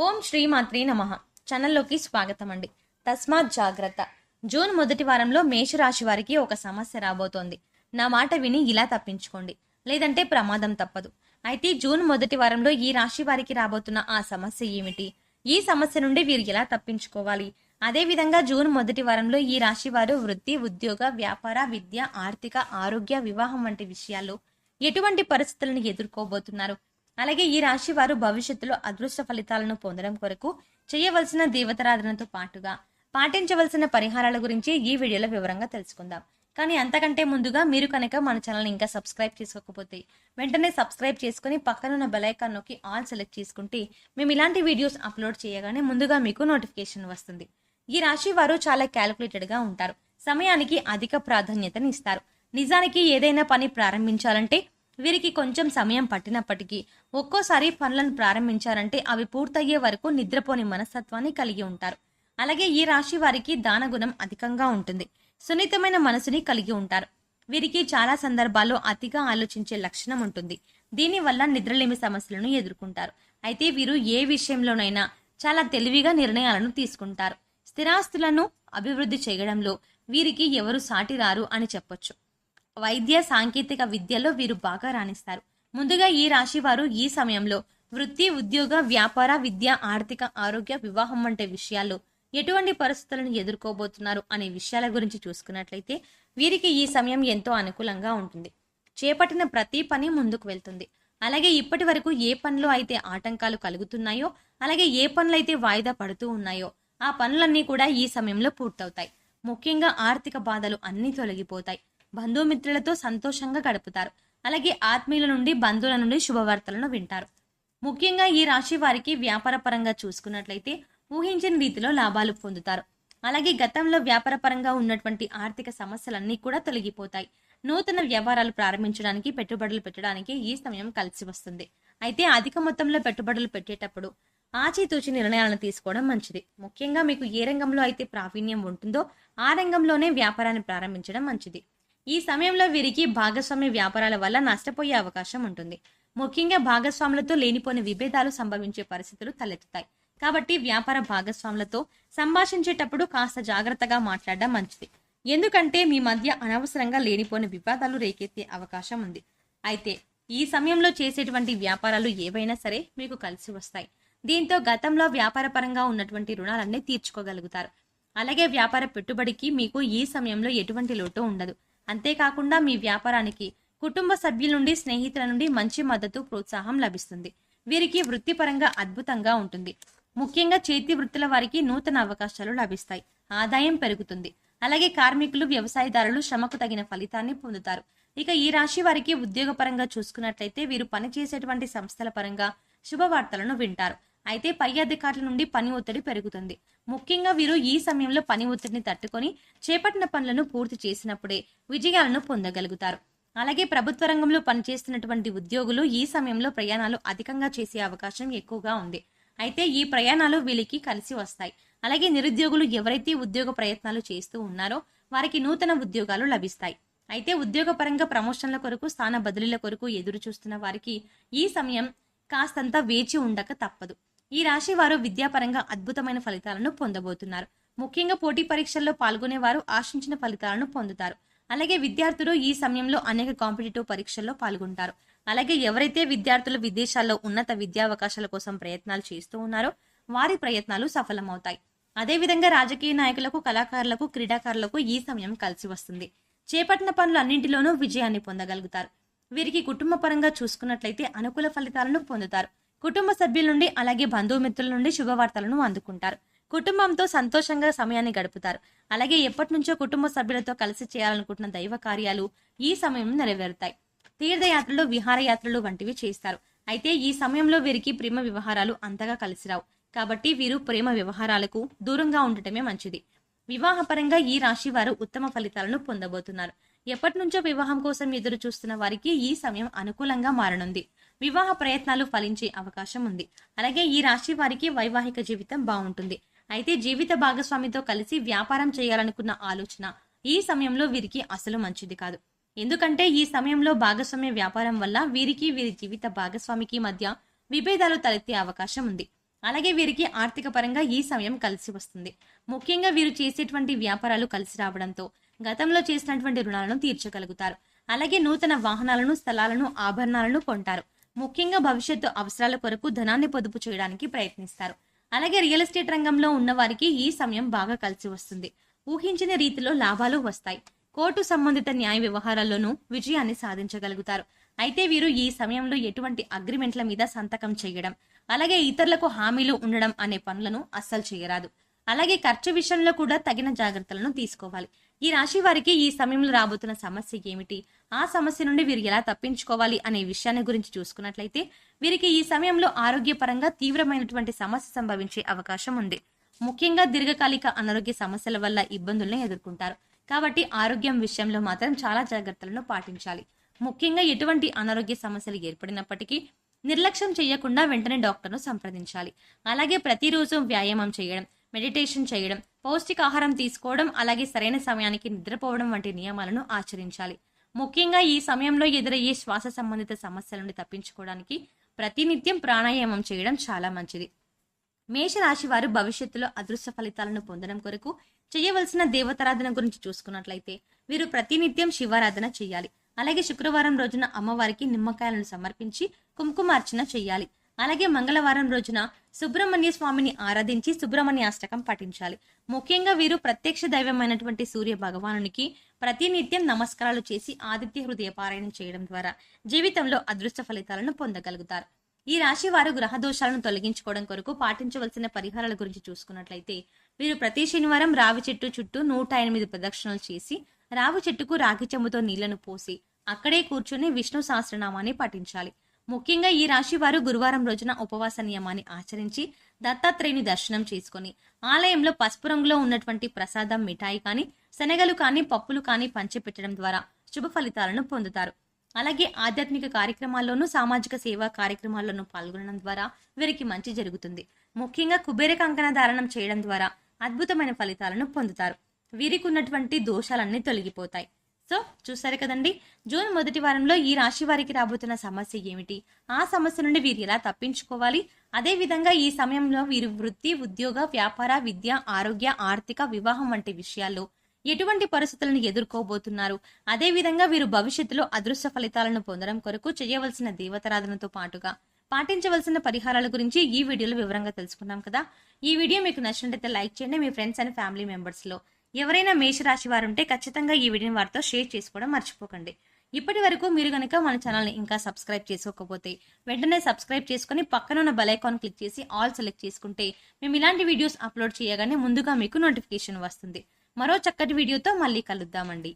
ఓం శ్రీమాత్రే నమః. ఛానల్లోకి స్వాగతం అండి. తస్మాత్ జాగ్రత్త. జూన్ మొదటి వారంలో మేషరాశి వారికి ఒక సమస్య రాబోతోంది. నా మాట విని ఇలా తప్పించుకోండి, లేదంటే ప్రమాదం తప్పదు. అయితే జూన్ మొదటి వారంలో ఈ రాశి వారికి రాబోతున్న ఆ సమస్య ఏమిటి, ఈ సమస్య నుండి వీరు ఎలా తప్పించుకోవాలి, అదే విధంగా జూన్ మొదటి వారంలో ఈ రాశి వారు వృత్తి, ఉద్యోగ, వ్యాపార, విద్య, ఆర్థిక, ఆరోగ్య, వివాహం వంటి విషయాల్లో ఎటువంటి పరిస్థితులను ఎదుర్కోబోతున్నారు, అలాగే ఈ రాశి వారు భవిష్యత్తులో అదృష్ట ఫలితాలను పొందడం కొరకు చేయవలసిన దేవతారాధనతో పాటుగా పాటించవలసిన పరిహారాల గురించి ఈ వీడియోలో వివరంగా తెలుసుకుందాం. కానీ అంతకంటే ముందుగా మీరు కనుక మన ఛానల్ ఇంకా సబ్స్క్రైబ్ చేసుకోకపోతే వెంటనే సబ్స్క్రైబ్ చేసుకుని పక్కనున్న బెల్ ఐకాన్ నొక్కి ఆల్ సెలెక్ట్ చేసుకుంటే మేము ఇలాంటి వీడియోస్ అప్లోడ్ చేయగానే ముందుగా మీకు నోటిఫికేషన్ వస్తుంది. ఈ రాశి వారు చాలా క్యాలిక్యులేటెడ్ గా ఉంటారు. సమయానికి అధిక ప్రాధాన్యతని ఇస్తారు. నిజానికి ఏదైనా పని ప్రారంభించాలంటే వీరికి కొంచెం సమయం పట్టినప్పటికీ ఒక్కోసారి పనులను ప్రారంభించారంటే అవి పూర్తయ్యే వరకు నిద్రపోని మనస్తత్వాన్ని కలిగి ఉంటారు. అలాగే ఈ రాశి వారికి దానగుణం అధికంగా ఉంటుంది. సున్నితమైన మనసుని కలిగి ఉంటారు. వీరికి చాలా సందర్భాల్లో అతిగా ఆలోచించే లక్షణం ఉంటుంది. దీనివల్ల నిద్రలేమి సమస్యలను ఎదుర్కొంటారు. అయితే వీరు ఏ విషయంలోనైనా చాలా తెలివిగా నిర్ణయాలను తీసుకుంటారు. స్థిరాస్తులను అభివృద్ధి చేయడంలో వీరికి ఎవరు సాటి రారు అని చెప్పొచ్చు. వైద్య, సాంకేతిక విద్యలో వీరు బాగా రాణిస్తారు. ముందుగా ఈ రాశి వారు ఈ సమయంలో వృత్తి, ఉద్యోగ, వ్యాపార, విద్య, ఆర్థిక, ఆరోగ్య, వివాహం వంటి విషయాల్లో ఎటువంటి పరిస్థితులను ఎదుర్కోబోతున్నారు అనే విషయాల గురించి చూసుకున్నట్లయితే వీరికి ఈ సమయం ఎంతో అనుకూలంగా ఉంటుంది. చేపట్టిన ప్రతి పని ముందుకు వెళ్తుంది. అలాగే ఇప్పటి వరకు ఏ పనిలో అయితే ఆటంకాలు కలుగుతున్నాయో, అలాగే ఏ పనులైతే వాయిదా పడుతూ ఉన్నాయో ఆ పనులన్నీ కూడా ఈ సమయంలో పూర్తవుతాయి. ముఖ్యంగా ఆర్థిక బాధలు అన్నీ తొలగిపోతాయి. బంధుమిత్రులతో సంతోషంగా గడుపుతారు. అలాగే ఆత్మీయుల నుండి, బంధువుల నుండి శుభవార్తలను వింటారు. ముఖ్యంగా ఈ రాశి వారికి వ్యాపార పరంగా చూసుకున్నట్లయితే ఊహించని రీతిలో లాభాలు పొందుతారు. అలాగే గతంలో వ్యాపార పరంగా ఉన్నటువంటి ఆర్థిక సమస్యలన్నీ కూడా తొలగిపోతాయి. నూతన వ్యాపారాలు ప్రారంభించడానికి, పెట్టుబడులు పెట్టడానికి ఈ సమయం కలిసి వస్తుంది. అయితే అధిక మొత్తంలో పెట్టుబడులు పెట్టేటప్పుడు ఆచితూచి నిర్ణయాలను తీసుకోవడం మంచిది. ముఖ్యంగా మీకు ఏ రంగంలో అయితే ప్రావీణ్యం ఉంటుందో ఆ రంగంలోనే వ్యాపారాన్ని ప్రారంభించడం మంచిది. ఈ సమయంలో వీరికి భాగస్వామ్య వ్యాపారాల వల్ల నష్టపోయే అవకాశం ఉంటుంది. ముఖ్యంగా భాగస్వాములతో లేనిపోని విభేదాలు సంభవించే పరిస్థితులు తలెత్తుతాయి. కాబట్టి వ్యాపార భాగస్వాములతో సంభాషించేటప్పుడు కాస్త జాగ్రత్తగా మాట్లాడడం మంచిది. ఎందుకంటే మీ మధ్య అనవసరంగా లేనిపోని వివాదాలు రేకెత్తే అవకాశం ఉంది. అయితే ఈ సమయంలో చేసేటువంటి వ్యాపారాలు ఏవైనా సరే మీకు కలిసి వస్తాయి. దీంతో గతంలో వ్యాపార పరంగా ఉన్నటువంటి రుణాలన్నీ తీర్చుకోగలుగుతారు. అలాగే వ్యాపార పెట్టుబడికి మీకు ఈ సమయంలో ఎటువంటి లోటు ఉండదు. అంతేకాకుండా మీ వ్యాపారానికి కుటుంబ సభ్యుల నుండి, స్నేహితుల నుండి మంచి మద్దతు, ప్రోత్సాహం లభిస్తుంది. వీరికి వృత్తిపరంగా అద్భుతంగా ఉంటుంది. ముఖ్యంగా చేతి వృత్తుల వారికి నూతన అవకాశాలు లభిస్తాయి. ఆదాయం పెరుగుతుంది. అలాగే కార్మికులు, వ్యవసాయదారులు శ్రమకు తగిన ఫలితాన్ని పొందుతారు. ఇక ఈ రాశి వారికి ఉద్యోగపరంగా చూసుకున్నట్లయితే వీరు పనిచేసేటువంటి సంస్థల పరంగా శుభవార్తలను వింటారు. అయితే పై అధికారుల నుండి పని ఒత్తిడి పెరుగుతుంది. ముఖ్యంగా వీరు ఈ సమయంలో పని ఒత్తిడిని తట్టుకొని చేపట్టిన పనులను పూర్తి చేసినప్పుడే విజయాలను పొందగలుగుతారు. అలాగే ప్రభుత్వ రంగంలో పనిచేస్తున్నటువంటి ఉద్యోగులు ఈ సమయంలో ప్రయాణాలు అధికంగా చేసే అవకాశం ఎక్కువగా ఉంది. అయితే ఈ ప్రయాణాలు వీళ్ళకి కలిసి వస్తాయి. అలాగే నిరుద్యోగులు ఎవరైతే ఉద్యోగ ప్రయత్నాలు చేస్తూ ఉన్నారో వారికి నూతన ఉద్యోగాలు లభిస్తాయి. అయితే ఉద్యోగ పరంగా ప్రమోషన్ల కొరకు, స్థాన బదిలీల కొరకు ఎదురు చూస్తున్న వారికి ఈ సమయం కాస్తంత వేచి ఉండక తప్పదు. ఈ రాశి వారు విద్యాపరంగా అద్భుతమైన ఫలితాలను పొందబోతున్నారు. ముఖ్యంగా పోటీ పరీక్షల్లో పాల్గొనే వారు ఆశించిన ఫలితాలను పొందుతారు. అలాగే విద్యార్థులు ఈ సమయంలో అనేక కాంపిటేటివ్ పరీక్షల్లో పాల్గొంటారు. అలాగే ఎవరైతే విద్యార్థులు విదేశాల్లో ఉన్నత విద్యావకాశాల కోసం ప్రయత్నాలు చేస్తూ ఉన్నారో వారి ప్రయత్నాలు సఫలమవుతాయి. అదేవిధంగా రాజకీయ నాయకులకు, కళాకారులకు, క్రీడాకారులకు ఈ సమయం కలిసి వస్తుంది. చేపట్టిన పనులు అన్నింటిలోనూ విజయాన్ని పొందగలుగుతారు. వీరికి కుటుంబ పరంగా చూసుకున్నట్లయితే అనుకూల ఫలితాలను పొందుతారు. కుటుంబ సభ్యుల నుండి, అలాగే బంధుమిత్రుల నుండి శుభవార్తలను అందుకుంటారు. కుటుంబంతో సంతోషంగా సమయాన్ని గడుపుతారు. అలాగే ఎప్పటి నుంచో కుటుంబ సభ్యులతో కలిసి చేయాలనుకుంటున్న దైవ కార్యాలు ఈ సమయం నెరవేరుతాయి. తీర్థయాత్రలు, విహారయాత్రలు వంటివి చేస్తారు. అయితే ఈ సమయంలో వీరికి ప్రేమ వ్యవహారాలు అంతగా కలిసిరావు. కాబట్టి వీరు ప్రేమ వ్యవహారాలకు దూరంగా ఉండటమే మంచిది. వివాహపరంగా ఈ రాశి వారు ఉత్తమ ఫలితాలను పొందబోతున్నారు. ఎప్పటి నుంచో వివాహం కోసం ఎదురు చూస్తున్న వారికి ఈ సమయం అనుకూలంగా మారనుంది. వివాహ ప్రయత్నాలు ఫలించే అవకాశం ఉంది. అలాగే ఈ రాశి వారికి వైవాహిక జీవితం బాగుంటుంది. అయితే జీవిత భాగస్వామితో కలిసి వ్యాపారం చేయాలనుకున్న ఆలోచన ఈ సమయంలో వీరికి అసలు మంచిది కాదు. ఎందుకంటే ఈ సమయంలో భాగస్వామ్య వ్యాపారం వల్ల వీరికి, వీరి జీవిత భాగస్వామికి మధ్య విభేదాలు తలెత్తే అవకాశం ఉంది. అలాగే వీరికి ఆర్థిక పరంగా ఈ సమయం కలిసి వస్తుంది. ముఖ్యంగా వీరు చేసేటువంటి వ్యాపారాలు కలిసి రావడంతో గతంలో చేసినటువంటి రుణాలను తీర్చగలుగుతారు. అలాగే నూతన వాహనాలను, స్థలాలను, ఆభరణాలను కొంటారు. ముఖ్యంగా భవిష్యత్తు అవసరాల కొరకు ధనాన్ని పొదుపు చేయడానికి ప్రయత్నిస్తారు. అలాగే రియల్ ఎస్టేట్ రంగంలో ఉన్న వారికి ఈ సమయం బాగా కలిసి వస్తుంది. ఊహించిన రీతిలో లాభాలు వస్తాయి. కోర్టు సంబంధిత న్యాయ వ్యవహారాల్లోనూ విజయాన్ని సాధించగలుగుతారు. అయితే వీరు ఈ సమయంలో ఎటువంటి అగ్రిమెంట్ల మీద సంతకం చేయడం, అలాగే ఇతరులకు హామీలు ఉండడం అనే పనులను అస్సలు చేయరాదు. అలాగే ఖర్చు విషయంలో కూడా తగిన జాగ్రత్తలను తీసుకోవాలి. ఈ రాశి వారికి ఈ సమయంలో రాబోతున్న సమస్య ఏమిటి, ఆ సమస్య నుండి వీరు ఎలా తప్పించుకోవాలి అనే విషయాన్ని గురించి చూసుకున్నట్లయితే వీరికి ఈ సమయంలో ఆరోగ్యపరంగా తీవ్రమైనటువంటి సమస్య సంభవించే అవకాశం ఉంది. ముఖ్యంగా దీర్ఘకాలిక అనారోగ్య సమస్యల వల్ల ఇబ్బందులను ఎదుర్కొంటారు. కాబట్టి ఆరోగ్యం విషయంలో మాత్రం చాలా జాగ్రత్తలను పాటించాలి. ముఖ్యంగా ఎటువంటి అనారోగ్య సమస్యలు ఏర్పడినప్పటికీ నిర్లక్ష్యం చేయకుండా వెంటనే డాక్టర్ను సంప్రదించాలి. అలాగే ప్రతిరోజు వ్యాయామం చేయడం, మెడిటేషన్ చేయడం, పౌష్టికాహారం తీసుకోవడం, అలాగే సరైన సమయానికి నిద్రపోవడం వంటి నియమాలను ఆచరించాలి. ముఖ్యంగా ఈ సమయంలో ఎదురయ్యే శ్వాస సంబంధిత సమస్యల నుండి తప్పించుకోవడానికి ప్రతినిత్యం ప్రాణాయామం చేయడం చాలా మంచిది. మేషరాశి వారు భవిష్యత్తులో అదృశ్య ఫలితాలను పొందడం కొరకు చేయవలసిన దేవతారాధన గురించి చూసుకున్నట్లయితే వీరు ప్రతినిత్యం శివారాధన చేయాలి. అలాగే శుక్రవారం రోజున అమ్మవారికి నిమ్మకాయలను సమర్పించి కుంకుమార్చన చేయాలి. అలాగే మంగళవారం రోజున సుబ్రహ్మణ్య స్వామిని ఆరాధించి సుబ్రహ్మణ్య అష్టకం పఠించాలి. ముఖ్యంగా వీరు ప్రత్యక్ష దైవమైనటువంటి సూర్య భగవానునికి ప్రతినిత్యం నమస్కారాలు చేసి ఆదిత్య హృదయ పారాయణం చేయడం ద్వారా జీవితంలో అదృష్ట ఫలితాలను పొందగలుగుతారు. ఈ రాశి వారు గ్రహ దోషాలను తొలగించుకోవడం కొరకు పాటించవలసిన పరిహారాల గురించి చూసుకున్నట్లయితే వీరు ప్రతి శనివారం రావి చెట్టు చుట్టూ 108 ప్రదక్షిణలు చేసి రావి చెట్టుకు రాగి చెంబుతో నీళ్లను పోసి అక్కడే కూర్చుని విష్ణు సహస్రనామాన్ని పఠించాలి. ముఖ్యంగా ఈ రాశి వారు గురువారం రోజున ఉపవాస నియమాన్ని ఆచరించి దత్తాత్రేయుని దర్శనం చేసుకుని ఆలయంలో పసుపు రంగులో ఉన్నటువంటి ప్రసాదం, మిఠాయి కానీ, శనగలు కానీ, పప్పులు కానీ పంచిపెట్టడం ద్వారా శుభ ఫలితాలను పొందుతారు. అలాగే ఆధ్యాత్మిక కార్యక్రమాల్లోనూ, సామాజిక సేవా కార్యక్రమాల్లోనూ పాల్గొనడం ద్వారా వీరికి మంచి జరుగుతుంది. ముఖ్యంగా కుబేర కంకణ ధారణం చేయడం ద్వారా అద్భుతమైన ఫలితాలను పొందుతారు. వీరికి ఉన్నటువంటి దోషాలన్నీ తొలగిపోతాయి. సో చూసారు కదండి, జూన్ మొదటి వారంలో ఈ రాశి వారికి రాబోతున్న సమస్య ఏమిటి, ఆ సమస్య నుండి వీరు ఎలా తప్పించుకోవాలి, అదే విధంగా ఈ సమయంలో వీరు వృత్తి, ఉద్యోగ, వ్యాపార, విద్య, ఆరోగ్య, ఆర్థిక, వివాహం వంటి విషయాల్లో ఎటువంటి పరిస్థితులను ఎదుర్కోబోతున్నారు, అదే విధంగా వీరు భవిష్యత్తులో అదృశ్య ఫలితాలను పొందడం కొరకు చేయవలసిన దేవతారాధనతో పాటుగా పాటించవలసిన పరిహారాల గురించి ఈ వీడియోలో వివరంగా తెలుసుకున్నాం కదా. ఈ వీడియో మీకు నచ్చినట్లయితే లైక్ చేయండి. మీ ఫ్రెండ్స్ అండ్ ఫ్యామిలీ మెంబర్స్ లో ఎవరైనా మేషరాశి వారు ఉంటే ఖచ్చితంగా ఈ వీడియోని వారితో షేర్ చేసుకోవడం మర్చిపోకండి. ఇప్పటి వరకు మీరు గనక మన ఛానల్ని ఇంకా సబ్స్క్రైబ్ చేసుకోకపోతే వెంటనే సబ్స్క్రైబ్ చేసుకుని పక్కన ఉన్న బెల్ ఐకాన్ క్లిక్ చేసి ఆల్ సెలెక్ట్ చేసుకుంటే మేము ఇలాంటి వీడియోస్ అప్లోడ్ చేయగానే ముందుగా మీకు నోటిఫికేషన్ వస్తుంది. మరో చక్కటి వీడియోతో మళ్ళీ కలుద్దామండి.